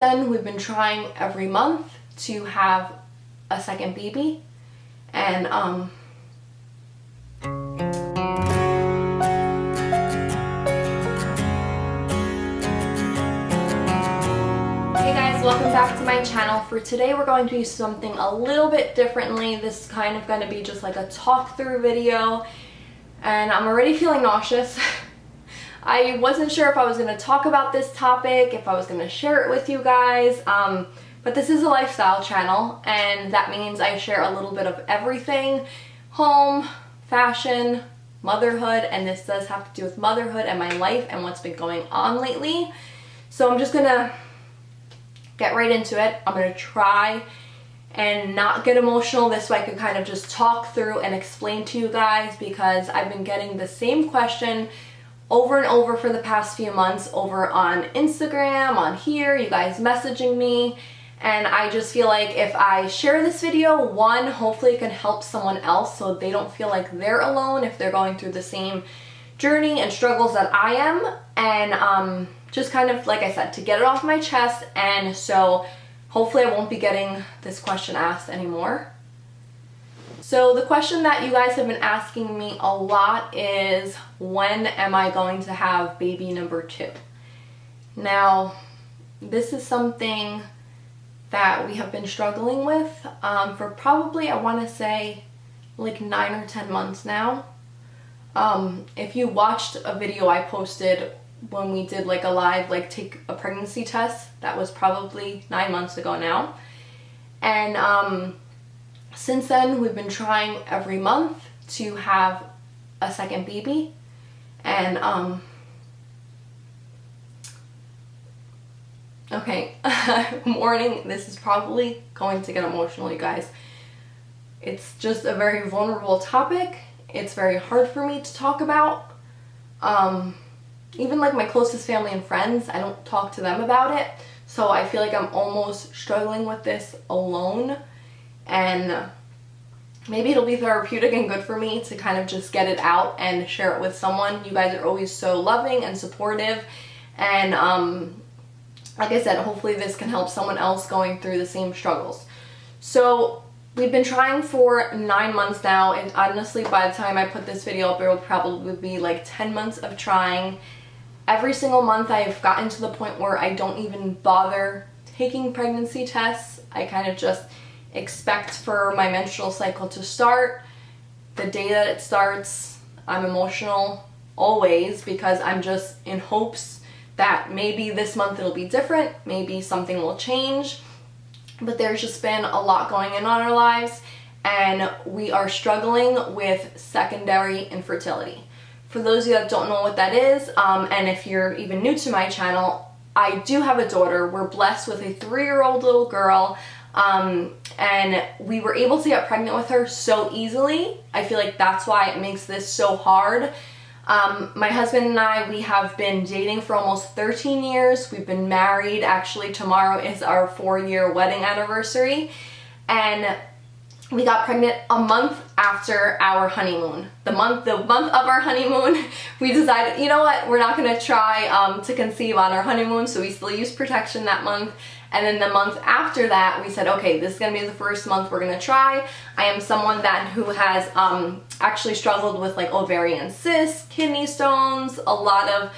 Then we've been trying every month to have a second baby, and hey guys, welcome back to my channel. For today we're going to do something a little bit differently. This is kind of going to be just like a talk through video, and I'm already feeling nauseous. I wasn't sure if I was going to talk about this topic, if I was going to share it with you guys, but this is a lifestyle channel, and that means I share a little bit of everything: home, fashion, motherhood, and this does have to do with motherhood and my life and what's been going on lately. So I'm just going to get right into it. I'm going to try and not get emotional. This way I could kind of just talk through and explain to you guys, because I've been getting the same question over and over for the past few months over on Instagram, on here, you guys messaging me, and I just feel like if I share this video, one, hopefully it can help someone else so they don't feel like they're alone if they're going through the same journey and struggles that I am, and just kind of, like I said, to get it off my chest, and so hopefully I won't be getting this question asked anymore. So the question that you guys have been asking me a lot is, when am I going to have baby number 2? Now, this is something that we have been struggling with for probably, I want to say, like 9 or 10 months now. If you watched a video I posted when we did like a live, like take a pregnancy test, that was probably 9 months ago now. And since then, we've been trying every month to have a second baby, and okay, warning, this is probably going to get emotional, you guys. It's just a very vulnerable topic. It's very hard for me to talk about. Even like my closest family and friends, I don't talk to them about it, so I feel like I'm almost struggling with this alone. And maybe it'll be therapeutic and good for me to kind of just get it out and share it with someone. You guys are always so loving and supportive, and like I said, hopefully this can help someone else going through the same struggles. So we've been trying for 9 months now, and honestly by the time I put this video up, it will probably be like 10 months of trying. Every single month I've gotten to the point where I don't even bother taking pregnancy tests. I kind of just expect for my menstrual cycle to start. The day that it starts, I'm emotional always, because I'm just in hopes that maybe this month it'll be different, maybe something will change. But there's just been a lot going on in our lives, and we are struggling with secondary infertility. For those of you that don't know what that is, and if you're even new to my channel, I do have a daughter. We're blessed with a 3-year-old little girl. And we were able to get pregnant with her so easily. I feel like that's why it makes this so hard. My husband and I, we have been dating for almost 13 years. We've been married. Actually, tomorrow is our 4-year wedding anniversary. And we got pregnant a month after our honeymoon. The month of our honeymoon, we decided, you know what, we're not gonna try to conceive on our honeymoon, so we still used protection that month. And then the month after that, we said, okay, this is gonna be the first month we're gonna try. I am someone who has actually struggled with like ovarian cysts, kidney stones, a lot of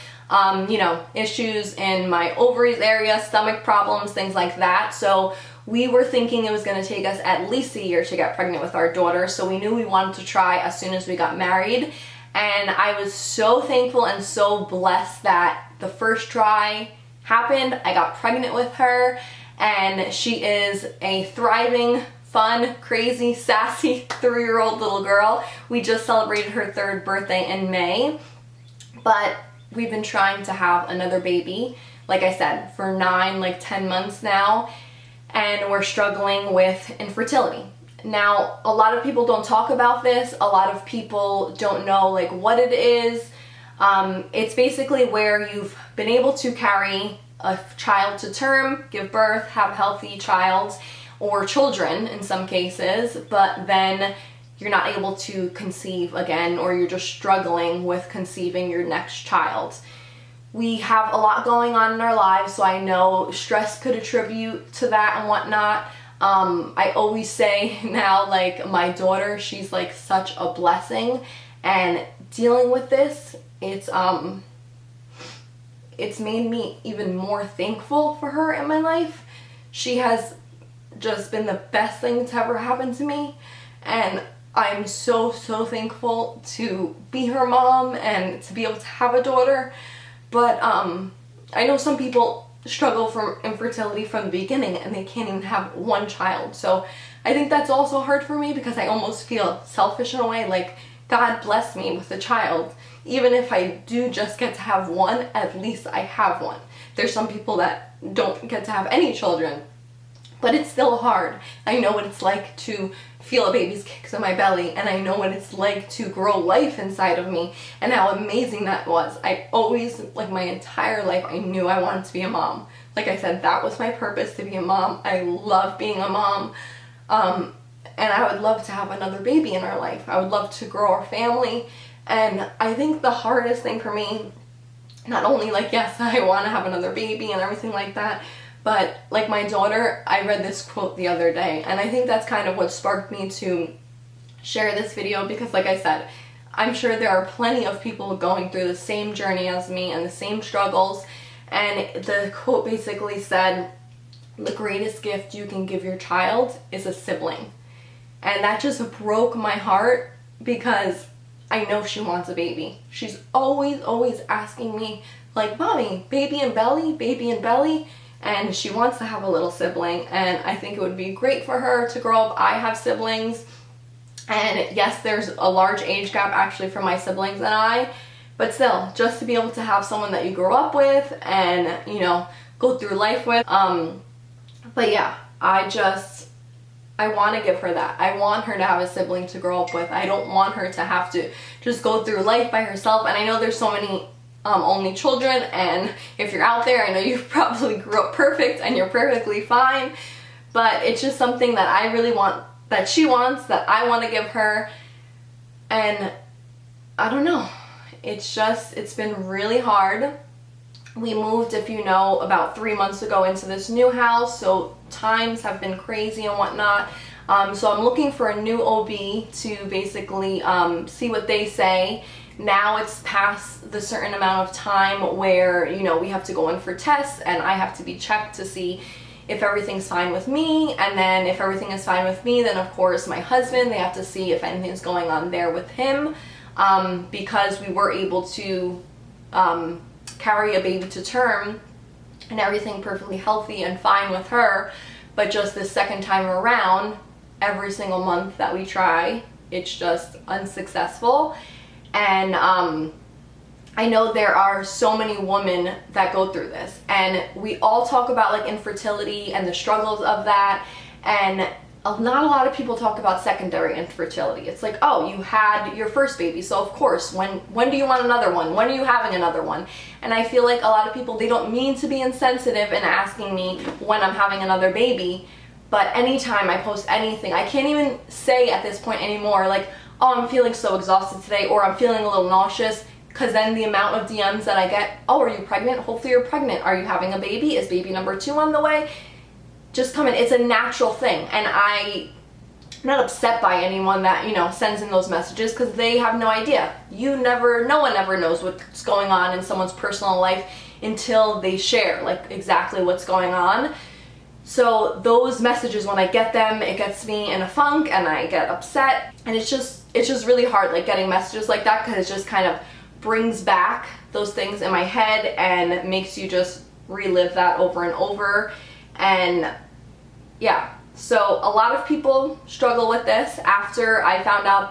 issues in my ovaries area, stomach problems, things like that. So we were thinking it was gonna take us at least a year to get pregnant with our daughter. So we knew we wanted to try as soon as we got married. And I was so thankful and so blessed that the first try happened. I got pregnant with her, and she is a thriving, fun, crazy, sassy 3-year-old little girl. We just celebrated her 3rd birthday in May, but we've been trying to have another baby, like I said, for 10 months now, and we're struggling with infertility. Now, a lot of people don't talk about this. A lot of people don't know like what it is. It's basically where you've been able to carry a child to term, give birth, have a healthy child, or children in some cases, but then you're not able to conceive again, or you're just struggling with conceiving your next child. we have a lot going on in our lives, so I know stress could attribute to that and whatnot. I always say now, like, my daughter, she's like such a blessing, and dealing with this, it's made me even more thankful for her in my life. She has just been the best thing to ever happen to me, and I'm so thankful to be her mom and to be able to have a daughter. But I know some people struggle from infertility from the beginning and they can't even have one child. So I think that's also hard for me, because I almost feel selfish in a way, like God blessed me with a child. Even if I do just get to have one, at least I have one. There's some people that don't get to have any children, but it's still hard. I know what it's like to feel a baby's kicks in my belly, and I know what it's like to grow life inside of me, and how amazing that was. I always, like my entire life, I knew I wanted to be a mom. Like I said, that was my purpose, to be a mom. I love being a mom, and I would love to have another baby in our life. I would love to grow our family, and I think the hardest thing for me, not only like, yes, I want to have another baby and everything like that, but like my daughter, I read this quote the other day, and I think that's kind of what sparked me to share this video, because like I said, I'm sure there are plenty of people going through the same journey as me and the same struggles, and the quote basically said, the greatest gift you can give your child is a sibling. And that just broke my heart, because I know she wants a baby. She's always asking me, like, mommy, baby in belly, baby in belly. And she wants to have a little sibling, and I think it would be great for her to grow up. I have siblings, and yes, there's a large age gap actually for my siblings and I, but still, just to be able to have someone that you grow up with and, you know, go through life with. But yeah, I want to give her that. I want her to have a sibling to grow up with. I don't want her to have to just go through life by herself. And I know there's so many only children, and if you're out there, I know you probably grew up perfect and you're perfectly fine, but it's just something that I really want, that she wants, that I want to give her. And I don't know, it's been really hard. We moved, if you know, about 3 months ago into this new house, so times have been crazy and whatnot. So I'm looking for a new OB to basically see what they say. Now it's past the certain amount of time where, you know, we have to go in for tests, and I have to be checked to see if everything's fine with me. And then if everything is fine with me, then of course my husband, they have to see if anything's going on there with him, because we were able to carry a baby to term and everything perfectly healthy and fine with her. But just the second time around, every single month that we try, it's just unsuccessful. And I know there are so many women that go through this, and we all talk about like infertility and the struggles of that, and not a lot of people talk about secondary infertility. It's like, oh, you had your first baby, so of course, when do you want another one? When are you having another one? And I feel like a lot of people, they don't mean to be insensitive in asking me when I'm having another baby, but anytime I post anything, I can't even say at this point anymore, like, oh, I'm feeling so exhausted today, or I'm feeling a little nauseous, because then the amount of DMs that I get, oh, are you pregnant? Hopefully you're pregnant. Are you having a baby? Is baby number 2 on the way? Just come in. It's a natural thing, and I'm not upset by anyone that, you know, sends in those messages, because they have no idea. No one ever knows what's going on in someone's personal life until they share, like, exactly what's going on. So those messages, when I get them, it gets me in a funk, and I get upset, and it's just really hard, like, getting messages like that, because it just kind of brings back those things in my head and makes you just relive that over and over. And yeah, so a lot of people struggle with this. After I found out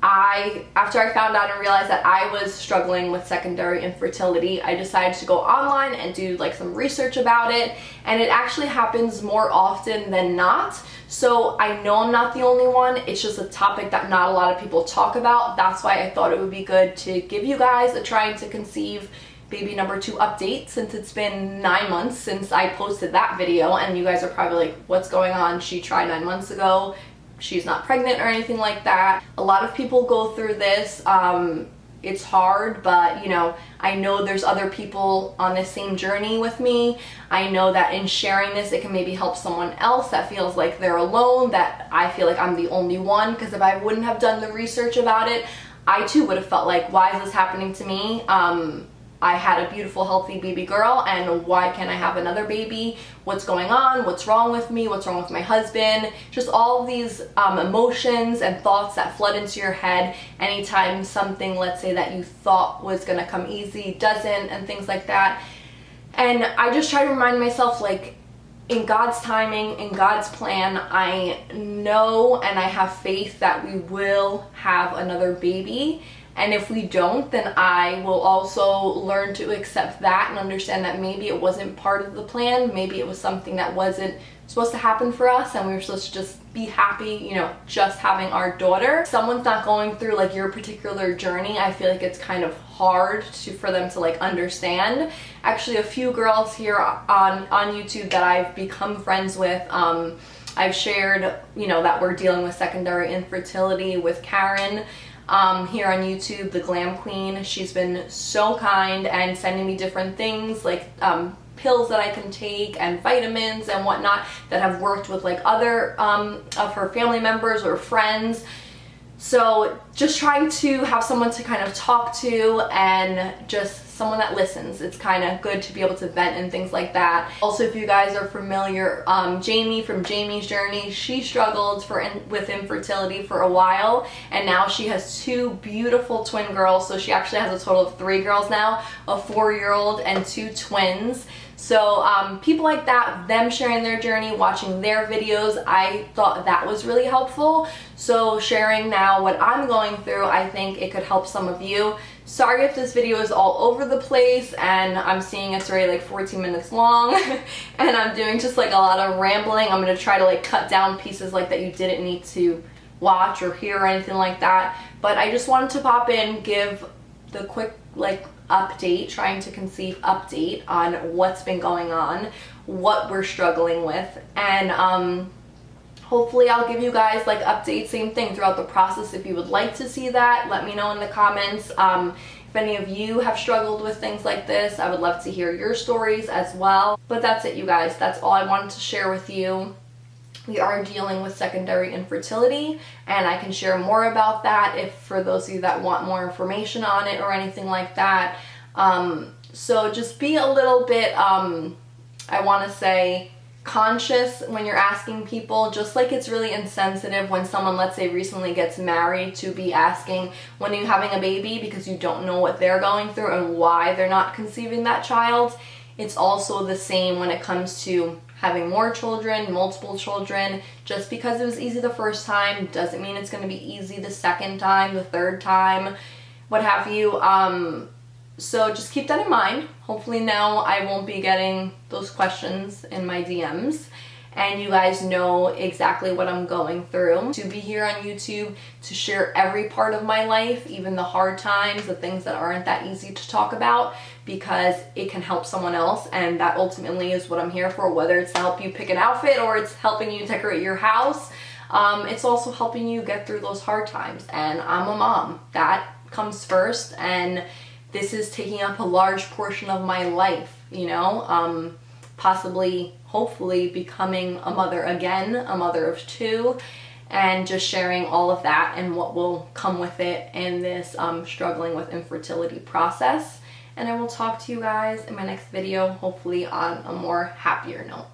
and realized that I was struggling with secondary infertility, I decided to go online and do like some research about it, and it actually happens more often than not. So I know I'm not the only one. It's just a topic that not a lot of people talk about. That's why I thought it would be good to give you guys a trying to conceive baby number 2 update, since it's been 9 months since I posted that video, and you guys are probably like, what's going on? She tried 9 months ago. She's not pregnant or anything like that. A lot of people go through this. it's hard, but you know, I know there's other people on the same journey with me. I know that in sharing this, it can maybe help someone else that feels like they're alone, that I feel like I'm the only one, because if I wouldn't have done the research about it, I too would have felt like, why is this happening to me? I had a beautiful, healthy baby girl, and why can't I have another baby? What's going on? What's wrong with me? What's wrong with my husband? Just all of these emotions and thoughts that flood into your head anytime something, let's say, that you thought was gonna come easy doesn't, and things like that. And I just try to remind myself, like, in God's timing, in God's plan, I know and I have faith that we will have another baby. And if we don't, then I will also learn to accept that and understand that maybe it wasn't part of the plan. Maybe it was something that wasn't supposed to happen for us, and we were supposed to just be happy, you know, just having our daughter. If someone's not going through like your particular journey, I feel like it's kind of hard for them to like understand. Actually, a few girls here on YouTube that I've become friends with, I've shared, you know, that we're dealing with secondary infertility with Karen. Here on YouTube, the Glam Queen. She's been so kind and sending me different things like pills that I can take and vitamins and whatnot that have worked with like other of her family members or friends. So just trying to have someone to kind of talk to and just someone that listens. It's kind of good to be able to vent and things like that. Also, if you guys are familiar, Jamie from Jamie's Journey, she struggled with infertility for a while, and now she has 2 beautiful twin girls. So she actually has a total of 3 girls now, a 4-year-old and 2 twins. So people like that, them sharing their journey, watching their videos, I thought that was really helpful. So sharing now what I'm going through, I think it could help some of you. Sorry if this video is all over the place and I'm seeing it's already like 14 minutes long and I'm doing just like a lot of rambling. I'm going to try to like cut down pieces like that you didn't need to watch or hear or anything like that. But I just wanted to pop in, give the quick like update, trying to conceive update on what's been going on, what we're struggling with, and hopefully I'll give you guys like updates, same thing throughout the process. If you would like to see that, let me know in the comments. If any of you have struggled with things like this, I would love to hear your stories as well. But that's it, you guys. That's all I wanted to share with you. We are dealing with secondary infertility, and I can share more about that if for those of you that want more information on it or anything like that. So just be a little bit, I want to say, conscious when you're asking people, just like it's really insensitive when someone, let's say, recently gets married to be asking, when are you having a baby, because you don't know what they're going through and why they're not conceiving that child. It's also the same when it comes to having more children, multiple children. Just because it was easy the first time doesn't mean it's going to be easy the second time, the third time, what have you. So just keep that in mind. Hopefully now I won't be getting those questions in my DMs, and you guys know exactly what I'm going through. To be here on YouTube to share every part of my life, even the hard times, the things that aren't that easy to talk about, because it can help someone else, and that ultimately is what I'm here for, whether it's to help you pick an outfit or it's helping you decorate your house. It's also helping you get through those hard times, and I'm a mom. That comes first, and this is taking up a large portion of my life, you know, possibly, hopefully becoming a mother again, a mother of 2, and just sharing all of that and what will come with it in this struggling with infertility process. And I will talk to you guys in my next video, hopefully on a more happier note.